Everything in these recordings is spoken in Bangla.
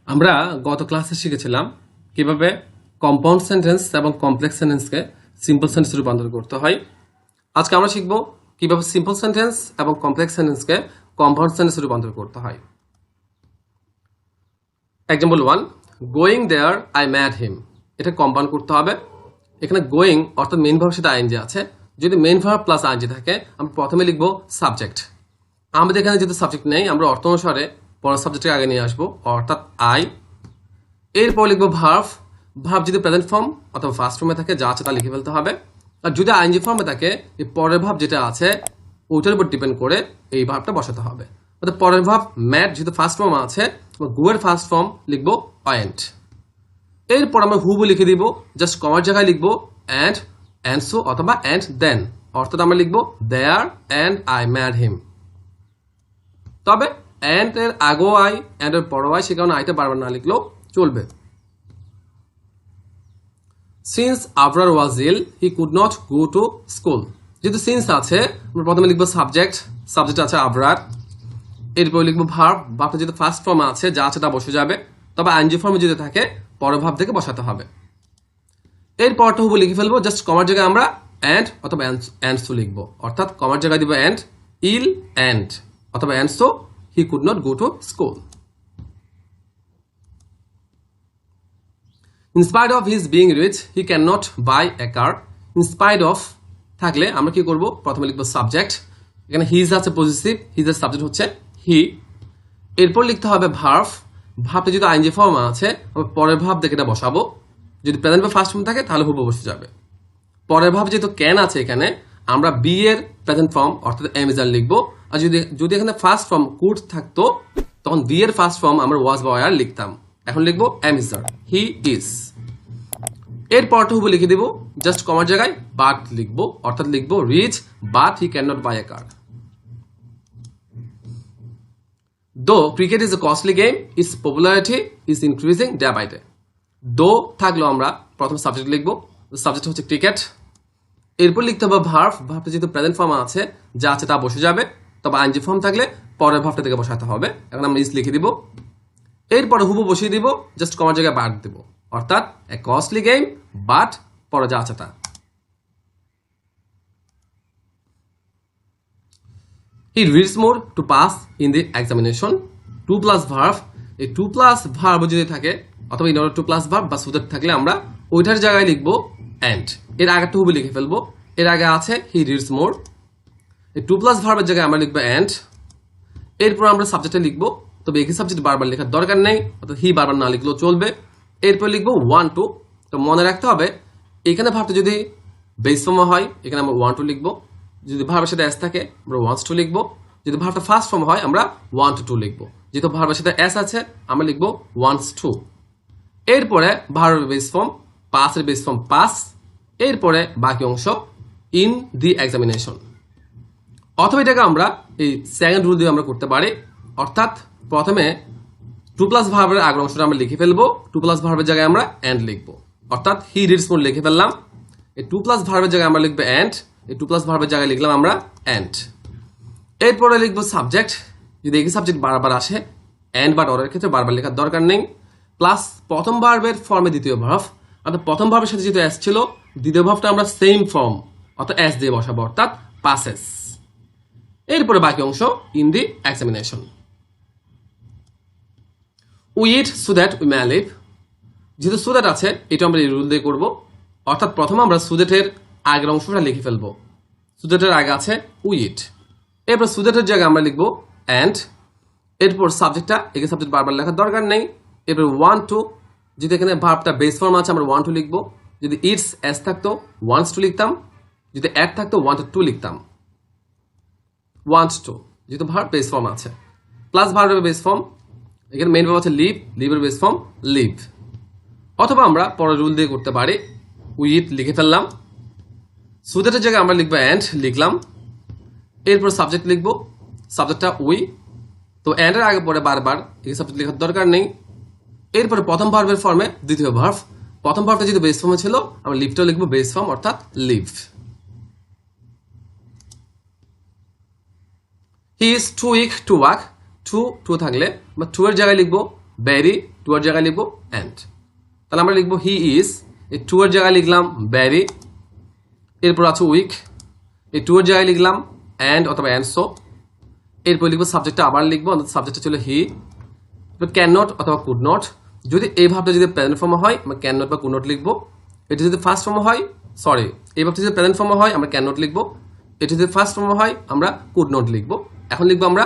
আমরা গত ক্লাসে শিখেছিলাম কিভাবে কম্পাউন্ড সেন্টেন্স এবং কমপ্লেক্স সেন্টেন্সকে সিম্পল সেন্টেন্সে রূপান্তর করতে হয়। আজকে আমরা শিখব কিভাবে সিম্পল সেন্টেন্স এবং কমপ্লেক্স সেন্টেন্সকে কম্পাউন্ড সেন্টেন্সে রূপান্তর করতে হয়। Example 1, going there I met him. এটা কম্পাউন্ড করতে হবে। এখানে গোয়িং অর্থাৎ মেইন ভার্ব সাথে আইএনজি আছে। যদি মেইন ভার্ব প্লাস আইএনজি থাকে আমরা প্রথমে লিখব সাবজেক্ট। আমাদের এখানে যেহেতু সাবজেক্ট নেই আমরা অর্থ অনুসারে পরের সাবজেক্টকে আগে নিয়ে আসবো, অর্থাৎ আই। এরপর লিখবো ভার্ব। ভার্ব যদি প্রেজেন্ট ফর্ম অথবা ফার্স্ট ফর্মে থাকে যা আছে তা লিখে ফেলতে হবে। আর যদি আইএনজি ফর্মে থাকে এই পরের ভার্ব যেটা আছে ওইটার উপর ডিপেন্ড করে এই ভার্বটা বসাতে হবে। অর্থাৎ পরের ভার্ব ম্যাড যেহেতু ফার্স্ট ফর্ম আছে গো এর ফার্স্ট ফর্ম লিখবো ওয়েন্ট। এরপর আমরা হুবু লিখে দিব, জাস্ট কমার জায়গায় লিখবো অ্যান্ড, অ্যান্ড সো অথবা অ্যান্ড দেন, অর্থাৎ আমরা লিখবো দেয়ার অ্যান্ড আই ম্যাড হিম। তবে অ্যান্ড এর আগেও আই, অ্যান্ড এর পরও আই, সে কারণে আইটা বারবার না লিখলেও চলবে। Since Abrar was ill he could not go to school. যেহেতু সিন্স আছে আমরা প্রথমে লিখবো সাবজেক্ট, সাবজেক্ট আছে আবরার। এরপর লিখবো ভার্ব, ভার্বটা যেহেতু ফার্স্ট ফর্মে আছে যা আছে তা বসে যাবে। তবে আইএনজি ফর্মে যদি থাকে পরের ভার্ব থেকে বসাতে হবে। এরপরটা হুবু লিখে ফেলবো, জাস্ট কমার জায়গায় আমরা অ্যান্ড অথবা অ্যান্ড সো লিখবো, অর্থাৎ কমার জায়গায় দিব অ্যান্ড, ইল অ্যান্ড অথবা and so he could not go to school. In spite of his being rich, he cannot buy a car. In spite of থাকলে আমরা কি করব, প্রথমে লিখব সাবজেক্ট। এখানে হিজ আছে পজিটিভ, হিজ এর সাবজেক্ট হচ্ছে হি। এরপর লিখতে হবে ভার্ব। ভার্বটা যদি আইএনজি ফর্ম আছে আমরা পরের ভার্ব দেখে এটা বসাবো। যদি প্রেজেন্ট বা ফার্স্ট ফর্ম থাকে তাহলে হুবহু বসে যাবে। পরের ভার্ব যেহেতু ক্যান আছে এখানে আমরা বি এর প্রেজেন্ট ফর্ম অর্থাৎ এম ইজ আর লিখবো। আর যদি এখানে ফার্স্ট ফর্ম কুড থাকতো তখন বি এর ফার্স্ট ফর্ম আমরা ওয়াজ বা ওয়ার লিখতাম। এখন লিখবো am is are, he is. এরপরটা হুবহু লিখে দিব, জাস্ট কমার জায়গায় বাট লিখবো, অর্থাৎ লিখবো rich but he can not buy a car. Though cricket is a costly game, its popularity is increasing day by day. Though থাকলো আমরা প্রথম সাবজেক্ট লিখবো, সাবজেক্ট হচ্ছে ক্রিকেট। এরপর লিখতে হবে ভার্ব, ভার্বটা যেহেতু প্রেজেন্ট ফর্ম আছে যা আছে তা বসে যাবে। তবে আইএনজি ফর্ম থাকলে পরের ভার্বটা থেকে বসাতে হবে। এখন আমরা ইজ লিখে দিব। এরপরে হুবহু বসিয়ে দিব, জাস্ট কমার জায়গায় বাট দিব, অর্থাৎ এ কস্টলি গেম বাট পরে যা আছে তা। He reads more to pass in the examination. To plus verb, এই টু প্লাস ভার্ব যদি থাকে অথবা in order to plus verb বা সুদের থাকলে আমরা ওইটার জায়গায় লিখবো অ্যান্ড। এর আগে হুবহু লিখে ফেলবো। এর আগে আছে হি রিডস মোর, এই টু প্লাস ভার্বের জায়গায় আমরা লিখবো অ্যান্ড। এরপর আমরা সাবজেক্টে লিখবো, তবে একই সাবজেক্ট বারবার লেখার দরকার নেই, অর্থাৎ হি বারবার না লিখলেও চলবে। এরপর লিখবো ওয়ান টু। তো মনে রাখতে হবে এখানে ভার্বটা যদি বেস ফর্ম হয় এখানে আমরা ওয়ান টু লিখবো। যদি ভার্বের সাথে এস থাকে আমরা ওয়ান্স টু লিখবো। যদি ভার্বটা ফার্স্ট ফর্ম হয় আমরা ওয়ান টু টু লিখবো। যেহেতু ভার্বের সাথে এস আছে আমরা লিখবো ওয়ান্স টু। এরপরে ভার্বের বেস ফর্ম, পাসের বেস ফর্ম পাস। এরপরে বাকি অংশ ইন দি এক্সামিনেশন। অথবা এটাকে আমরা এই সেকেন্ড রুল দিয়ে আমরা করতে পারি, অর্থাৎ প্রথমে টু প্লাস ভার্বের আগের অংশটা আমরা লিখে ফেলবো। টু প্লাস ভার্বের জায়গায় আমরা অ্যান্ড লিখবো, অর্থাৎ হি রিডস মোর লিখে ফেললাম। এই টু প্লাস ভার্বের জায়গায় আমরা লিখবো অ্যান্ড, এই টু প্লাস ভার্বের জায়গায় লিখলাম আমরা অ্যান্ড। এরপরে লিখবো সাবজেক্ট। যদি একই সাবজেক্ট বারবার আসে অ্যান্ড বা অরের ক্ষেত্রে বারবার লেখার দরকার নেই। প্লাস প্রথম ভার্বের ফর্মে দ্বিতীয় ভার্ব, অর্থাৎ প্রথম ভার্বের সাথে যেহেতু এস ছিল দ্বিতীয় ভার্বটা আমরা সেম ফর্ম অর্থাৎ এস দিয়ে বসাবো, অর্থাৎ পাসেস। এরপরে বাকি অংশ in the examination. We eat so that we may live. যেহেতু সো দ্যাট আছে এটা আমরা এই রুল দিয়ে করবো, অর্থাৎ প্রথমে আমরা সো দ্যাটের আগের অংশটা লিখে ফেলবো। সো দ্যাটের আগে আছে উই ইট। এরপর সো দ্যাটের জায়গায় আমরা লিখবো অ্যান্ড। এরপর সাবজেক্টটা একে সাবজেক্ট বারবার লেখার দরকার নেই। এরপর ওয়ান টু, যদি এখানে ভার্বটা বেস ফর্ম আছে আমরা ওয়ান টু লিখবো। যদি ইটস এস থাকতো ওয়ান্স টু লিখতাম। যদি অ্যাট থাকতো ওয়ান টু লিখতাম, ওয়ান্টস টু, যেহেতু ভার্ব বেস ফর্ম আছে। প্লাস ভার্বের বেস ফর্ম, এখানে মেইন ভার্ব আছে লিভ, লিভের বেস ফর্ম লিভ। অথবা আমরা পরের রুল দিয়ে করতে পারি, উই ইট লিখে ফেললাম। সো দ্যাটের জায়গায় আমরা লিখবো অ্যান্ড লিখলাম। এরপর সাবজেক্ট লিখবো, সাবজেক্টটা উই। তো অ্যান্ডের আগে পরে বারবার এই সাবজেক্ট লেখার দরকার নেই। এরপরে প্রথম ভার্বের ফর্মে দ্বিতীয় ভার্ব, প্রথম ভার্বটা যদি বেস ফর্মে ছিল আমরা লিভটা লিখবো বেস ফর্ম অর্থাৎ live. He is too weak to walk, to থাকলে বা টু এর জায়গায় লিখবো ভেরি, টু এর জায়গায় লিখবো অ্যান্ড। তাহলে আমরা লিখবো হি ইজ, এই টু এর জায়গায় লিখলাম ভেরি, এরপর আছে উইক, এই টু এর জায়গায় লিখলাম অ্যান্ড অথবা অ্যান্ড সো, এরপর লিখবো সাবজেক্টটা আবার লিখবো, সাবজেক্টটা ছিল হি, ক্যান নট অথবা কুড নট। যদি এই ভাবটা যদি প্রেজেন্ট ফর্মে হয় আমরা ক্যান নট বা কুড নট লিখবো। এটা যদি ফার্স্ট ফর্মে হয়, সরি, এই ভাবটা যদি প্রেজেন্ট ফর্মে হয় আমরা ক্যান নট লিখবো, এটা যদি ফার্স্ট ফর্মে হয় আমরা কুড নট লিখবো। এখন লিখবো আমরা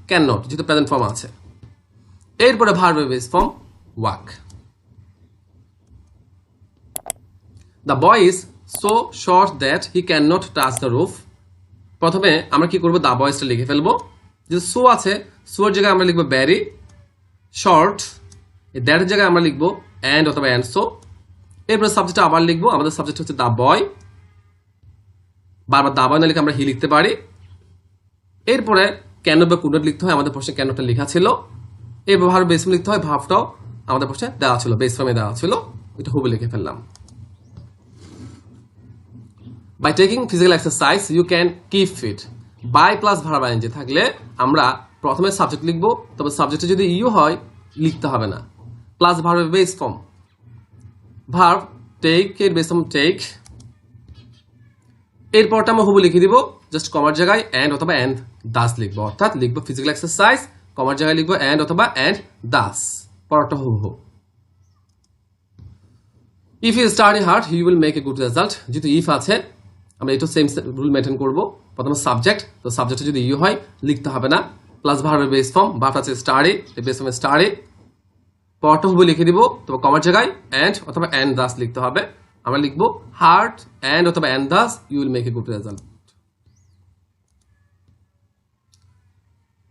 ক্যান নট যেহেতু প্রেজেন্ট ফর্ম আছে। এরপরে ভার্বের base form walk. The boy is so short that he can not touch the roof. প্রথমে আমরা কি করবো, দ্য বয়েসটা লিখে ফেলবো। যে সো আছে, সোর জায়গায় আমরা লিখবো ভেরি, শর্ট এই দ্যাটের জায়গায় আমরা লিখবো অ্যান্ড অথবা অ্যান্ড সো। এরপরে সাবজেক্টটা আবার লিখবো, আমাদের সাবজেক্ট হচ্ছে দ্য বয়, বারবার দ্য বয় না লিখে আমরা হি লিখতে পারি। এরপরে ক্যান নট বা কুড নট লিখতে হয়, আমাদের প্রশ্নে ক্যান নটটা লেখা ছিল। এরপর ভার্ব বেস ফর্ম লিখতে হয়, ভার্বটাও আমাদের প্রশ্নে দেওয়া ছিল, বেস ফর্মে দেওয়া ছিল, এটা হুবহু লিখে ফেললাম। By taking physical exercise you can keep fit. By plus verb ING থাকলে আমরা প্রথমে সাবজেক্ট লিখবো, তবে সাবজেক্টে যদি ইউ হয় লিখতে হবে না, প্লাস ভার্বের বেস ফর্ম ভার্ব টেক এর বেস ফর্ম টেক। এরপরটা আমরা হুবহু লিখে দিব, জাস্ট কমার জায়গায় অ্যান্ড অথবা অ্যান্ড দাস লিখবো, অর্থাৎ লিখবো ফিজিক্যাল এক্সারসাইজ, কমার জায়গায় লিখবো অ্যান্ড অথবা অ্যান্ড দাস, পরটা হুবহু। If you study hard you will make a good result. যেহেতু ইফ আছে আমরা এটা সেম রুল মেনটেন করবো, প্রথমে সাবজেক্ট, তো সাবজেক্টে যদি ইউ হয় লিখতে হবে না, প্লাস ভার্বের বেস ফর্ম, ভার্ব আছে স্টাডি, বেস ফর্মে স্টাডি, পরটা হুবহু লিখে দিব, তবে কমার জায়গায় অ্যান্ড অথবা অ্যান্ড দাস লিখতে হবে। আমরা লিখবো হার্ড অ্যান্ড অথবা and thus you will make a good result.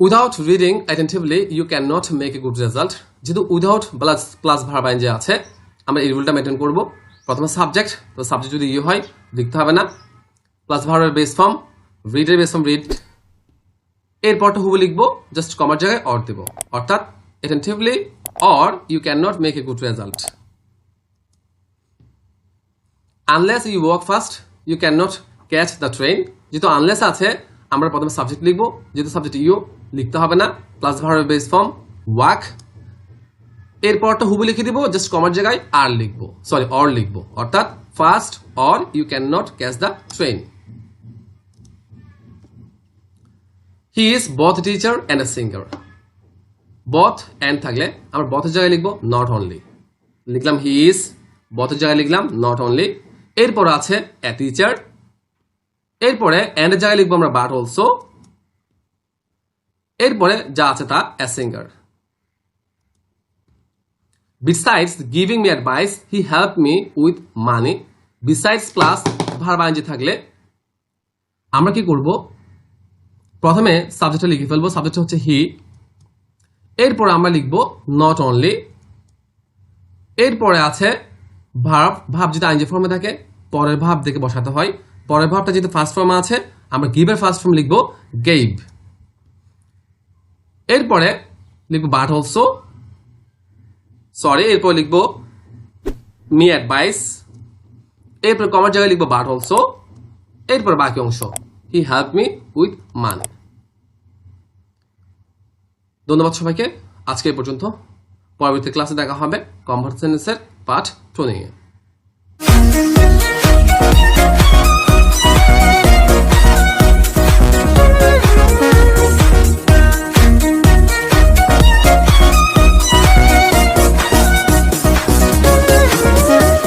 Without reading attentively you can not make a good result. যেহেতু উইদাউট প্লাস ভার্ব আইএনজি আছে আমরা এই রুলটা মেনটেন করবো, প্রথমে সাবজেক্ট, তো সাবজেক্ট যদি ইউ হয় লিখতে হবে না, প্লাস ভার্বের বেস ফর্ম, রিডের বেস ফর্ম রিড, এরপরটা হুবহু লিখবো, জাস্ট কমার জায়গায় অর দেব, অর্থাৎ attentively or you can not make a good result. Unless you walk fast you can not catch the train. যেহেতু আনলেস আছে আমরা প্রথমে সাবজেক্ট লিখবো, যেহেতু সাবজেক্ট ইউ লিখতে হবে না, প্লাস ভার্বের বেস ফর্ম ওয়াক, এরপরটা হুবহু লিখে দিব, জাস্ট কমার জায়গায় আর লিখবো, সরি অর লিখবো, অর্থাৎ fast or you can not catch the train. He is both a teacher and a singer. both and থাকলে আমরা both এর জায়গায় লিখবো not only, লিখলাম হি ইজ, both এর জায়গায় লিখলাম not only, এরপর আছে a teacher, এরপরে and এর জায়গায় লিখবো আমরা but also, এরপরে যা আছে তা a singer. Besides giving me advice he helped me with money. Besides plus verb ING থাকলে আমরা কি করব, প্রথমে সাবজেক্টটা লিখে ফেলবো, সাবজেক্টটা হচ্ছে হি, এরপর আমরা লিখবো নট অনলি, এরপরে আছে ভার্ব, ভার্ব যদি আইএনজি ফর্মে থাকে পরের ভার্ব দেখে বসাতে হয়, পরের ভার্বটা যেহেতু ফার্স্ট ফর্মে আছে আমরা গিভের ফার্স্ট ফর্ম লিখবো গেভ, এরপরে লিখবো বাট অলসো, সরি এরপর লিখবো মি অ্যাডভাইস, এরপর কমার জায়গায় লিখবো বাট অলসো, এরপর বাকি অংশ হি হেল্প মি উইথ মানি। ধন্যবাদ সবাইকে, আজকে এই পর্যন্ত। পরবর্তী ক্লাসে দেখা হবে কনভারসেশনের পার্ট 2 নিয়ে।